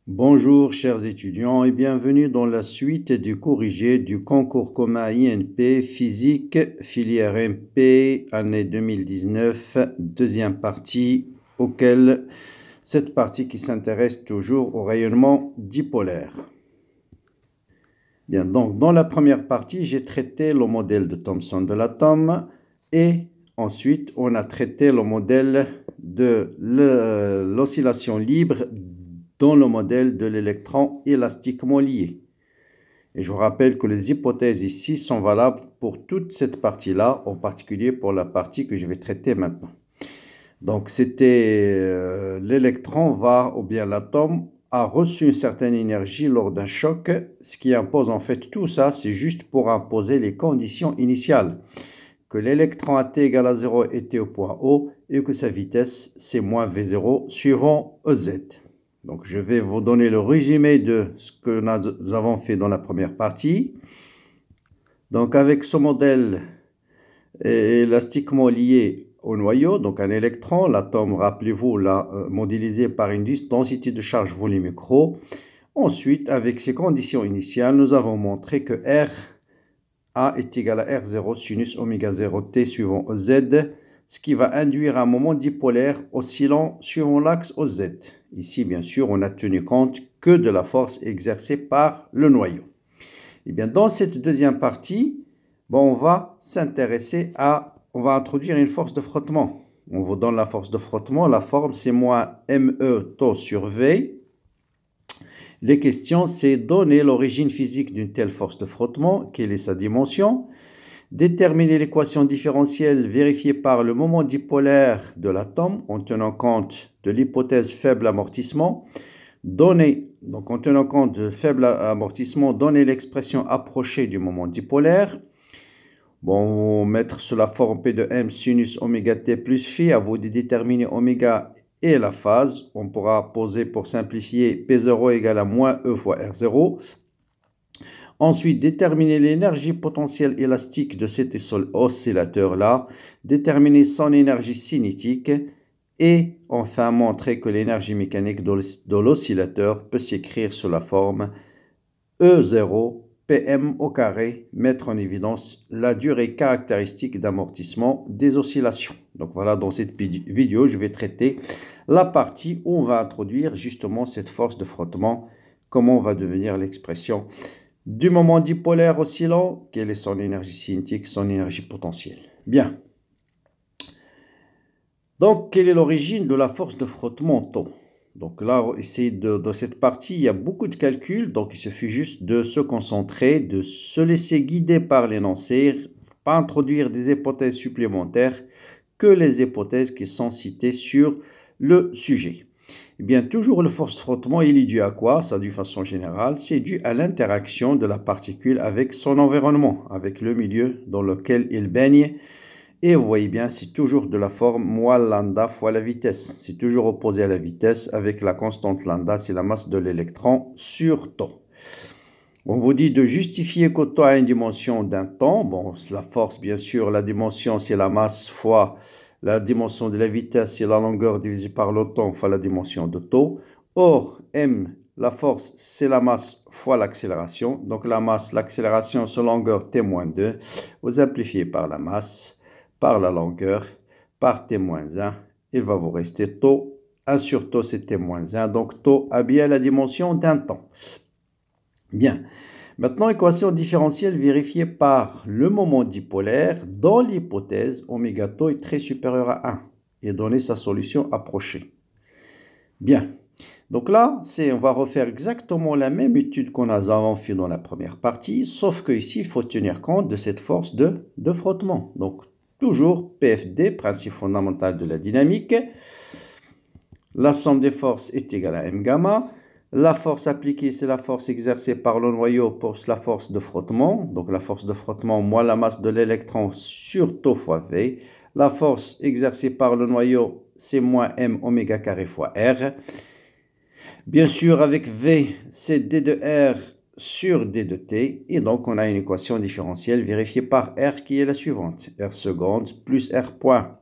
Bonjour chers étudiants et bienvenue dans la suite du corrigé du concours commun INP physique filière MP année 2019, deuxième partie cette partie qui s'intéresse toujours au rayonnement dipolaire. Bien, donc dans la première partie, j'ai traité le modèle de Thomson de l'atome et ensuite on a traité le modèle de l'oscillation libre dans le modèle de l'électron élastiquement lié. Et je vous rappelle que les hypothèses ici sont valables pour toute cette partie-là, en particulier pour la partie que je vais traiter maintenant. Donc c'était l'électron ou bien l'atome a reçu une certaine énergie lors d'un choc. Ce qui impose en fait tout ça, c'est juste pour imposer les conditions initiales. Que l'électron à t égale à 0 était au point O et que sa vitesse c'est moins V0 suivant EZ. Donc, je vais vous donner le résumé de ce que nous avons fait dans la première partie. Donc, avec ce modèle élastiquement lié au noyau, donc un électron, l'atome, rappelez-vous, l'a modélisé par une densité de charge volumique ρ. Ensuite, avec ces conditions initiales, nous avons montré que R A est égal à R0 sinus oméga 0 t suivant OZ, ce qui va induire un moment dipolaire oscillant suivant l'axe OZ. Ici, bien sûr, on n'a tenu compte que de la force exercée par le noyau. Et bien, dans cette deuxième partie, on va on va introduire une force de frottement. On vous donne la force de frottement. La forme, c'est moins ME tau sur V. Les questions, c'est donner l'origine physique d'une telle force de frottement, quelle est sa dimension, déterminer l'équation différentielle vérifiée par le moment dipolaire de l'atome en tenant compte de l'hypothèse faible amortissement, donc en tenant compte de faible amortissement, donner l'expression approchée du moment dipolaire. Bon, mettre sur la forme P de M sinus oméga t plus phi, à vous de déterminer oméga et la phase. On pourra poser pour simplifier P0 égale à moins E fois R0. Ensuite, déterminer l'énergie potentielle élastique de cet oscillateur-là, déterminer son énergie cinétique et enfin montrer que l'énergie mécanique de l'oscillateur peut s'écrire sous la forme E0 PM au carré, mettre en évidence la durée caractéristique d'amortissement des oscillations. Donc voilà, dans cette vidéo, je vais traiter la partie où on va introduire justement cette force de frottement, comment va devenir l'expression du moment dipolaire oscillant, quelle est son énergie cinétique, son énergie potentielle. Bien. Donc, quelle est l'origine de la force de frottement tau? Donc là, ici, dans cette partie, il y a beaucoup de calculs. Donc, il suffit juste de se concentrer, de se laisser guider par l'énoncé, pas introduire des hypothèses supplémentaires que les hypothèses qui sont citées sur le sujet. Eh bien, toujours le force de frottement, il est dû à quoi? Ça, d'une façon générale, c'est dû à l'interaction de la particule avec son environnement, avec le milieu dans lequel il baigne. Et vous voyez bien, c'est toujours de la forme moins lambda fois la vitesse. C'est toujours opposé à la vitesse avec la constante lambda, c'est la masse de l'électron sur tau. On vous dit de justifier que tau a une dimension d'un temps. Bon, la force, bien sûr, la dimension, c'est la masse fois la dimension de la vitesse, c'est la longueur divisée par le temps fois la dimension de tau. Or, m, la force, c'est la masse fois l'accélération. Donc, la masse, l'accélération, c'est longueur t-2. Vous amplifiez par la masse, par la longueur, par t-1. Il va vous rester tau. 1 sur tau, c'est t-1. Donc, tau a bien la dimension d'un temps. Bien. Maintenant, équation différentielle vérifiée par le moment dipolaire dans l'hypothèse oméga tau est très supérieur à 1 et donner sa solution approchée. Bien. Donc là, on va refaire exactement la même étude qu'on a fait dans la première partie, sauf que ici, il faut tenir compte de cette force de frottement. Donc, toujours PFD, principe fondamental de la dynamique. La somme des forces est égale à M gamma. La force appliquée, c'est la force exercée par le noyau pour la force de frottement. Donc, la force de frottement moins la masse de l'électron sur tau fois V. La force exercée par le noyau, c'est moins M oméga carré fois R. Bien sûr, avec V, c'est D de R sur D de T. Et donc, on a une équation différentielle vérifiée par R qui est la suivante. R seconde plus R point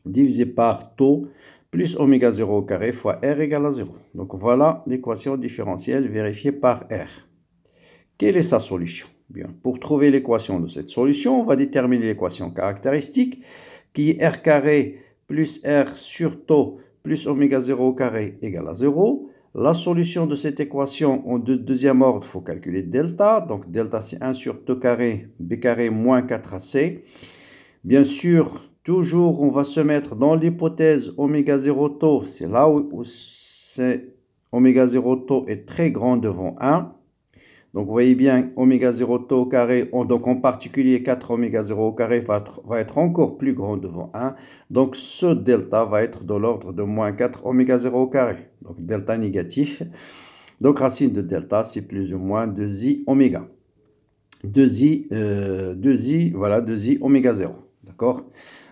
divisé par tau plus oméga 0 au carré fois R égale à 0. Donc voilà l'équation différentielle vérifiée par R. Quelle est sa solution? Bien, pour trouver l'équation de cette solution, on va déterminer l'équation caractéristique qui est R carré plus R sur tau plus oméga 0 au carré égale à 0. La solution de cette équation en deuxième ordre, il faut calculer delta. Donc delta c'est 1 sur tau carré B carré moins 4AC. Bien sûr, toujours on va se mettre dans l'hypothèse oméga 0 tau. C'est là où oméga 0 tau est très grand devant 1. Donc, vous voyez bien, oméga 0 tau au carré, donc en particulier 4 oméga 0 au carré va être encore plus grand devant 1. Donc, ce delta va être de l'ordre de moins 4 oméga 0 au carré. Donc, delta négatif. Donc, racine de delta, c'est plus ou moins 2i oméga. 2i, voilà, 2i oméga 0. D'accord?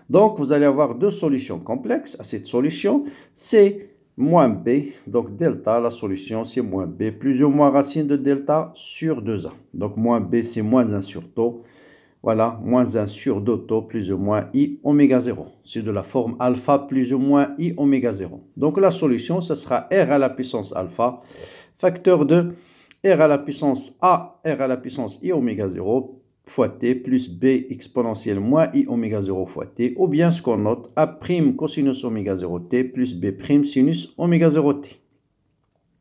Donc, vous allez avoir deux solutions complexes à cette solution. C'est moins b, donc delta, la solution c'est moins b, plus ou moins racine de delta sur 2a. Donc moins b c'est moins 1 sur tau, voilà, moins 1 sur 2 tau plus ou moins i oméga 0. C'est de la forme alpha plus ou moins i oméga 0. Donc la solution, ce sera r à la puissance alpha, facteur de r à la puissance a, r à la puissance i oméga 0, fois t plus b exponentielle moins i oméga 0 fois t, ou bien ce qu'on note a' cosinus oméga 0 t plus b' sinus oméga 0 t.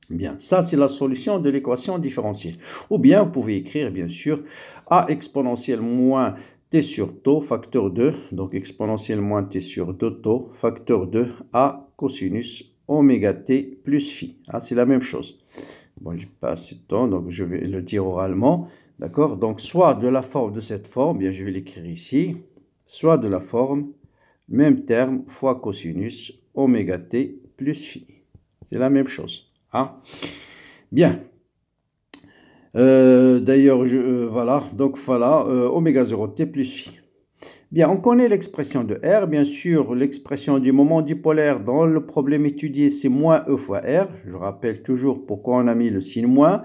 Bien, ça c'est la solution de l'équation différentielle. Ou bien vous pouvez écrire bien sûr a exponentielle moins t sur tau facteur 2, donc exponentielle moins t sur 2 tau facteur 2 a cosinus oméga t plus phi. Ah, c'est la même chose. Bon, j'ai pas assez de temps, donc je vais le dire oralement. D'accord? Donc, soit de la forme de cette forme, bien je vais l'écrire ici, soit de la forme, même terme, fois cosinus, oméga t plus phi. C'est la même chose. Hein? Bien. D'ailleurs, voilà, donc voilà, oméga 0 t plus phi. Bien, on connaît l'expression de R. Bien sûr, l'expression du moment dipolaire dans le problème étudié, c'est moins E fois R. Je rappelle toujours pourquoi on a mis le signe moins.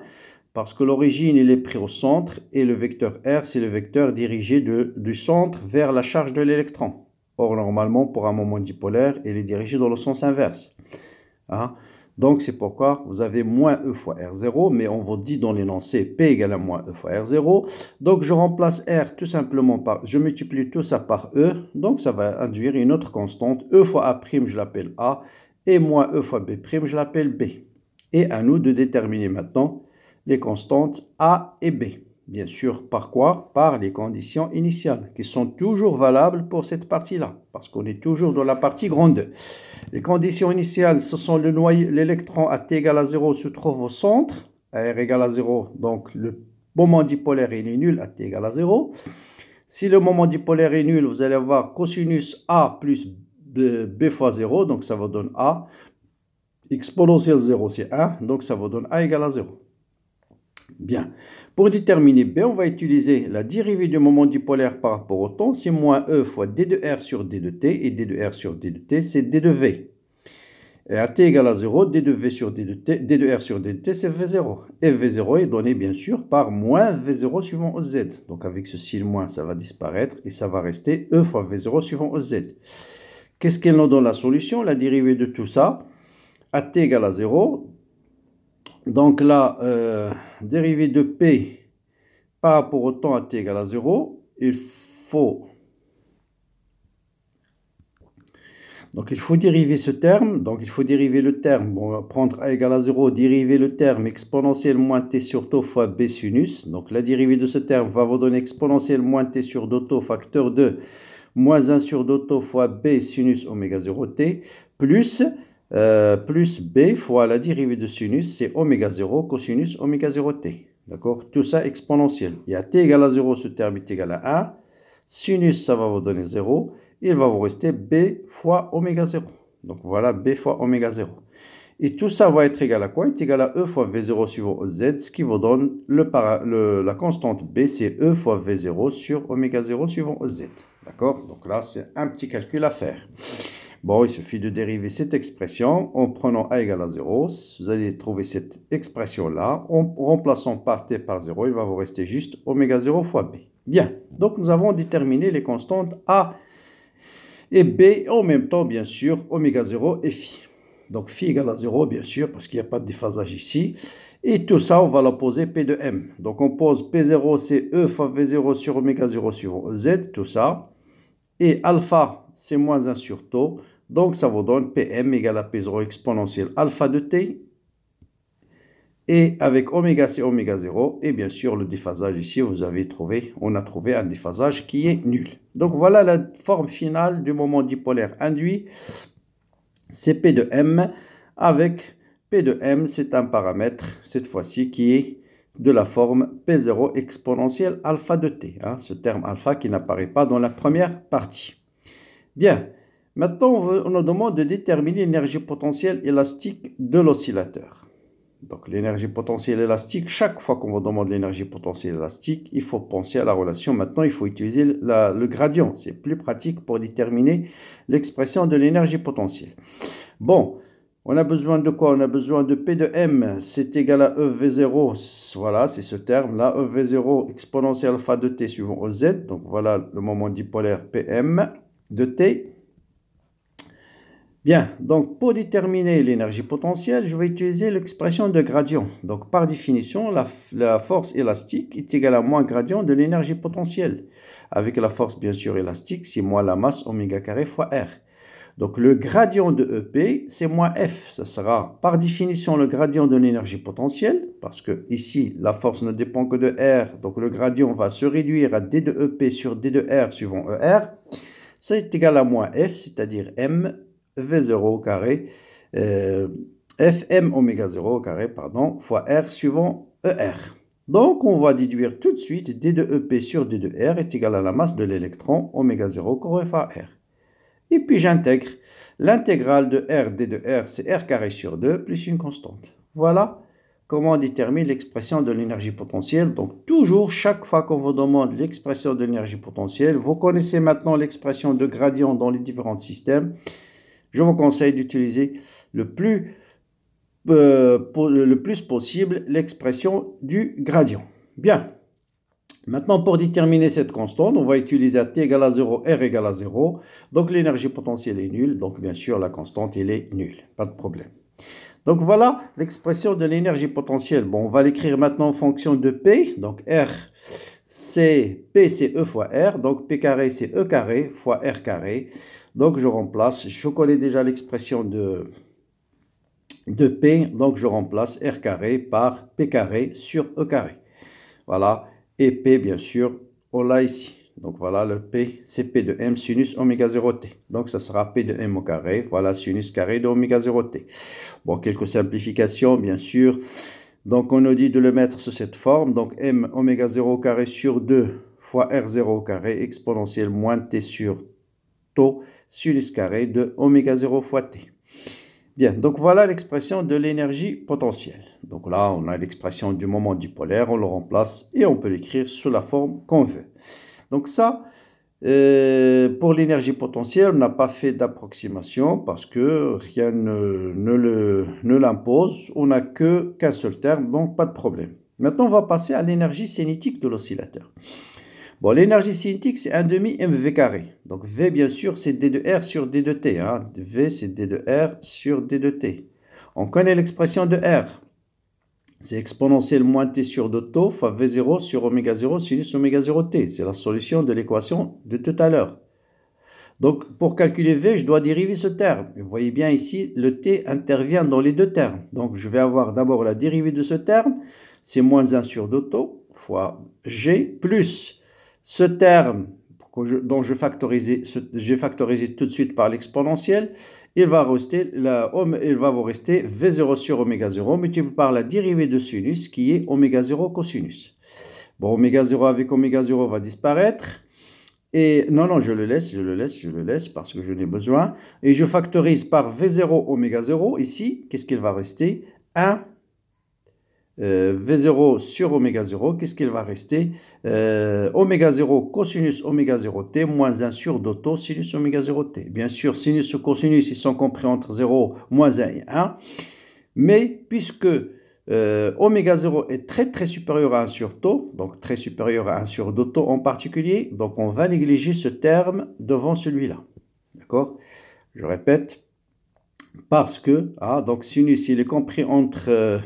Parce que l'origine, il est pris au centre et le vecteur R, c'est le vecteur dirigé du centre vers la charge de l'électron. Or, normalement, pour un moment dipolaire, il est dirigé dans le sens inverse. Hein? Donc, c'est pourquoi vous avez moins E fois R0, mais on vous dit dans l'énoncé P égale à moins E fois R0. Donc, je remplace R tout simplement par, je multiplie tout ça par E. Donc, ça va induire une autre constante. E fois A', je l'appelle A, et moins E fois B', je l'appelle B. Et à nous de déterminer maintenant les constantes A et B. Bien sûr, par quoi? Par les conditions initiales, qui sont toujours valables pour cette partie-là, parce qu'on est toujours dans la partie grande 2. Les conditions initiales, ce sont le noyau, l'électron à t égale à 0 se trouve au centre, à r égale à 0, donc le moment dipolaire il est nul à t égale à 0. Si le moment dipolaire est nul, vous allez avoir cosinus A plus B fois 0, donc ça vous donne A. Exponentielle 0, c'est 1, donc ça vous donne A égale à 0. Bien. Pour déterminer B, on va utiliser la dérivée du moment dipolaire par rapport au temps. C'est moins E fois D de R sur D de T. Et D de R sur D de T, c'est D de V. Et à T égale à 0, D de V sur D de T, D de R sur D de T, c'est V0. Et V0 est donné, bien sûr, par moins V0 suivant OZ. Donc, avec ce signe moins, ça va disparaître. Et ça va rester E fois V0 suivant OZ. Qu'est-ce qu'elle nous donne la solution? La dérivée de tout ça, à T égale à 0. Donc là, dérivée de P par rapport au temps à T égale à 0, il faut dériver ce terme. Donc il faut dériver le terme. Bon, on va prendre A égale à 0, dériver le terme exponentielle moins T sur tau fois B sinus. Donc la dérivée de ce terme va vous donner exponentielle moins T sur 2 tau facteur 2 moins 1 sur 2 tau fois B sinus oméga 0 T plus B fois la dérivée de sinus, c'est oméga 0 cosinus oméga 0 t. D'accord? Tout ça exponentiel. Et à t égale à 0, ce terme est égal à 1. Sinus, ça va vous donner 0. Il va vous rester b fois oméga 0. Donc voilà, b fois oméga 0. Et tout ça va être égal à quoi? Il est égal à e fois v0 suivant oz, ce qui vous donne la constante b, c'est e fois v0 sur oméga 0 suivant oz. D'accord? Donc là, c'est un petit calcul à faire. Bon, il suffit de dériver cette expression en prenant a égale à 0. Vous allez trouver cette expression-là. En remplaçant par t par 0, il va vous rester juste oméga 0 fois b. Bien, donc nous avons déterminé les constantes a et B en même temps, bien sûr, oméga 0 et phi. Donc phi égale à 0, bien sûr, parce qu'il n'y a pas de déphasage ici. Et tout ça, on va l'opposer P de M. Donc on pose P0, c'est E fois V0 sur oméga 0 sur Z, tout ça. Et alpha, c'est moins 1 sur tau. Donc ça vous donne Pm égale à P0 exponentielle alpha de t. Et avec oméga c'est oméga 0. Et bien sûr, le déphasage ici, on a trouvé un déphasage qui est nul. Donc voilà la forme finale du moment dipolaire induit. C'est P de M avec P de M, c'est un paramètre, cette fois-ci, qui est de la forme P0 exponentielle alpha de t. Hein, ce terme alpha qui n'apparaît pas dans la première partie. Bien, maintenant on nous demande de déterminer l'énergie potentielle élastique de l'oscillateur. Donc l'énergie potentielle élastique, chaque fois qu'on vous demande l'énergie potentielle élastique, il faut penser à la relation. Maintenant, il faut utiliser le gradient. C'est plus pratique pour déterminer l'expression de l'énergie potentielle. Bon, on a besoin de quoi? On a besoin de P de M, c'est égal à EV0. Voilà, c'est ce terme-là, EV0 exponentielle alpha de t suivant EZ. Donc voilà le moment dipolaire PM de t. Bien, donc pour déterminer l'énergie potentielle, je vais utiliser l'expression de gradient. Donc par définition, la force élastique est égale à moins gradient de l'énergie potentielle. Avec la force bien sûr élastique, c'est moins la masse oméga carré fois R. Donc le gradient de EP, c'est moins F. Ça sera par définition le gradient de l'énergie potentielle, parce que ici, la force ne dépend que de R. Donc le gradient va se réduire à D de EP sur D de R suivant ER. C'est égal à moins F, c'est-à-dire M V0 au carré, Fm oméga 0 au carré, pardon, fois R suivant ER. Donc, on va déduire tout de suite D de EP sur D de R est égal à la masse de l'électron, oméga 0 carré fois R. Et puis, j'intègre l'intégrale de R D de R, c'est R carré sur 2 plus une constante. Voilà comment on détermine l'expression de l'énergie potentielle. Donc, toujours, chaque fois qu'on vous demande l'expression de l'énergie potentielle, vous connaissez maintenant l'expression de gradient dans les différents systèmes. Je vous conseille d'utiliser le plus possible l'expression du gradient. Bien. Maintenant, pour déterminer cette constante, on va utiliser T égale à 0, R égale à 0. Donc, l'énergie potentielle est nulle. Donc, bien sûr, la constante, elle est nulle. Pas de problème. Donc, voilà l'expression de l'énergie potentielle. Bon, on va l'écrire maintenant en fonction de P. Donc, R, c'est P, c'est E fois R. Donc, P carré, c'est E carré fois R carré. Donc, je remplace, je connais déjà l'expression de P, donc je remplace R carré par P carré sur E carré. Voilà, et P, bien sûr, on l'a ici. Donc, voilà, le P, c'est P de M sinus oméga 0t. Donc, ça sera P de M au carré, voilà, sinus carré de oméga 0t. Bon, quelques simplifications, bien sûr. Donc, on nous dit de le mettre sous cette forme. Donc, M oméga 0 au carré sur 2 fois R0 au carré exponentielle moins T sur tau sinus carré de oméga 0 fois t. Bien, donc voilà l'expression de l'énergie potentielle. Donc là, on a l'expression du moment dipolaire, on le remplace et on peut l'écrire sous la forme qu'on veut. Donc ça, pour l'énergie potentielle, on n'a pas fait d'approximation parce que rien ne l'impose. On n'a qu'un seul terme, donc pas de problème. Maintenant, on va passer à l'énergie cinétique de l'oscillateur. Bon, l'énergie cinétique, c'est 1 demi mv carré. Donc, V, bien sûr, c'est D de R sur D de T. Hein. V, c'est D de R sur D de T. On connaît l'expression de R. C'est exponentielle moins T sur 2 tau fois V0 sur oméga 0 sinus oméga 0 T. C'est la solution de l'équation de tout à l'heure. Donc, pour calculer V, je dois dériver ce terme. Vous voyez bien ici, le T intervient dans les deux termes. Donc, je vais avoir d'abord la dérivée de ce terme. C'est moins 1 sur 2 tau fois G plus ce terme dont je vais factoriser tout de suite par l'exponentielle, il va vous rester V0 sur oméga 0 multiplié par la dérivée de sinus qui est oméga 0 cosinus. Bon, oméga 0 avec oméga 0 va disparaître. Et non, je le laisse parce que je n'ai besoin. Et je factorise par V0 oméga 0 ici. Qu'est-ce qu'il va rester? 1 V0 sur oméga 0, qu'est-ce qu'il va rester? Oméga 0 cosinus oméga 0t moins 1 sur 2 tau sinus oméga 0t. Bien sûr, sinus ou cosinus, ils sont compris entre 0, moins 1 et 1. Mais puisque oméga 0 est très supérieur à 1 sur tau, donc très supérieur à 1 sur 2 tau en particulier, donc on va négliger ce terme devant celui-là. d'accord? Je répète, parce que, donc sinus, il est compris entre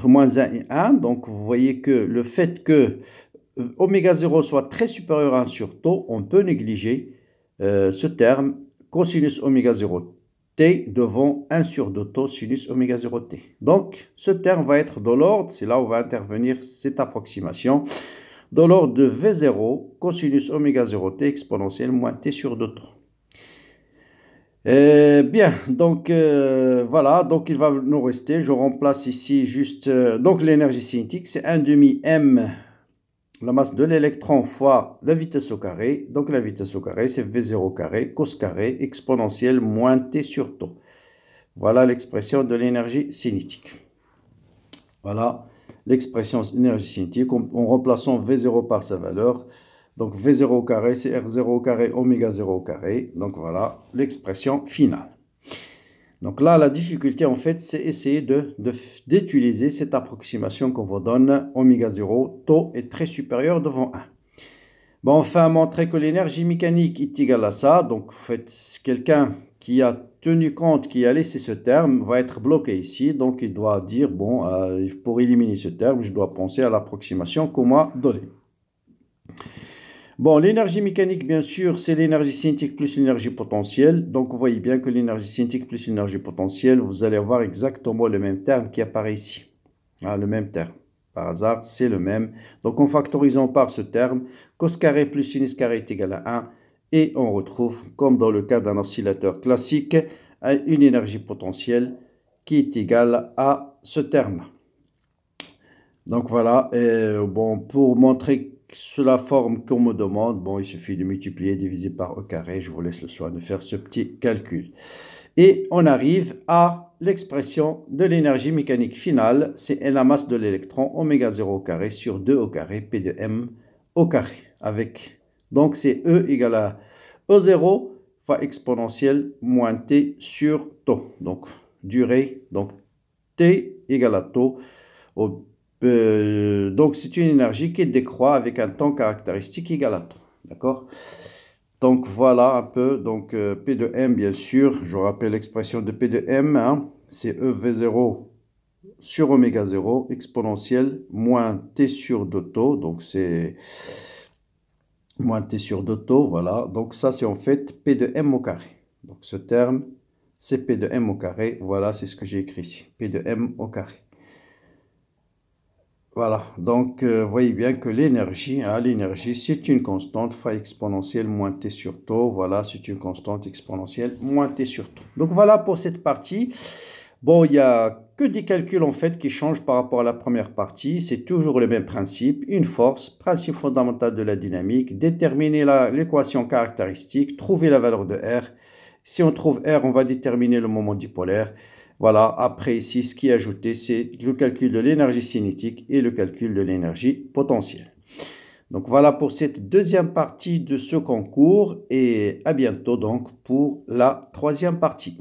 moins 1 et 1, donc vous voyez que le fait que oméga 0 soit très supérieur à 1 sur tau, on peut négliger ce terme cosinus oméga 0 t devant 1 sur 2 tau sinus oméga 0 t. Donc, ce terme va être de l'ordre, c'est là où va intervenir cette approximation, de l'ordre de V0 cosinus oméga 0 t exponentielle moins t sur 2 tau. Bien, donc voilà, donc il va nous rester, je remplace ici juste, donc l'énergie cinétique, c'est 1 demi m, la masse de l'électron fois la vitesse au carré. Donc la vitesse au carré, c'est V0 carré, cos carré, exponentielle moins T sur tau. Voilà l'expression de l'énergie cinétique. Voilà l'expression énergie cinétique en remplaçant V0 par sa valeur. Donc V0 au carré, c'est R0 au carré, oméga 0 au carré. Donc voilà l'expression finale. Donc là, la difficulté, en fait, c'est essayer d'utiliser cette approximation qu'on vous donne, oméga 0, tau est très supérieur devant 1. Bon, enfin, montrer que l'énergie mécanique est égale à ça. Donc, en fait, quelqu'un qui a tenu compte, qui a laissé ce terme, va être bloqué ici. Donc, il doit dire, bon, pour éliminer ce terme, je dois penser à l'approximation qu'on m'a donnée. Bon, l'énergie mécanique, bien sûr, c'est l'énergie cinétique plus l'énergie potentielle. Donc, vous voyez bien que l'énergie cinétique plus l'énergie potentielle, vous allez avoir exactement le même terme qui apparaît ici. Le même terme. Par hasard, c'est le même. Donc, en factorisant par ce terme, cos carré plus sinus carré est égal à 1. Et on retrouve, comme dans le cas d'un oscillateur classique, une énergie potentielle qui est égale à ce terme. Donc, voilà. Bon, pour montrer la forme qu'on me demande, bon, il suffit de multiplier, diviser par E carré. Je vous laisse le soin de faire ce petit calcul. Et on arrive à l'expression de l'énergie mécanique finale. C'est la masse de l'électron, oméga 0 au carré sur 2 au carré, P de M au carré. Donc, c'est E égale à E0 fois exponentielle moins T sur tau. Donc, durée, donc T égale à tau donc, c'est une énergie qui décroît avec un temps caractéristique égal à tau. D'accord? Donc, voilà un peu. Donc, P de M, bien sûr. Je rappelle l'expression de P de M. C'est EV0 sur oméga 0 exponentielle moins T sur 2 tau. Donc, c'est moins T sur 2 tau. Voilà. Donc, ça, c'est en fait P de M au carré. Donc, ce terme, c'est P de M au carré. Voilà, c'est ce que j'ai écrit ici. P de M au carré. Voilà, donc voyez bien que l'énergie, c'est une constante fois exponentielle moins t sur tau. Voilà, c'est une constante exponentielle moins t sur tau. Donc voilà pour cette partie. Bon, il n'y a que des calculs en fait qui changent par rapport à la première partie. C'est toujours le même principe, une force, principe fondamental de la dynamique, déterminer l'équation caractéristique, trouver la valeur de R. Si on trouve R, on va déterminer le moment dipolaire. Voilà, après ici, ce qui est ajouté, c'est le calcul de l'énergie cinétique et le calcul de l'énergie potentielle. Donc voilà pour cette deuxième partie de ce concours et à bientôt donc pour la troisième partie.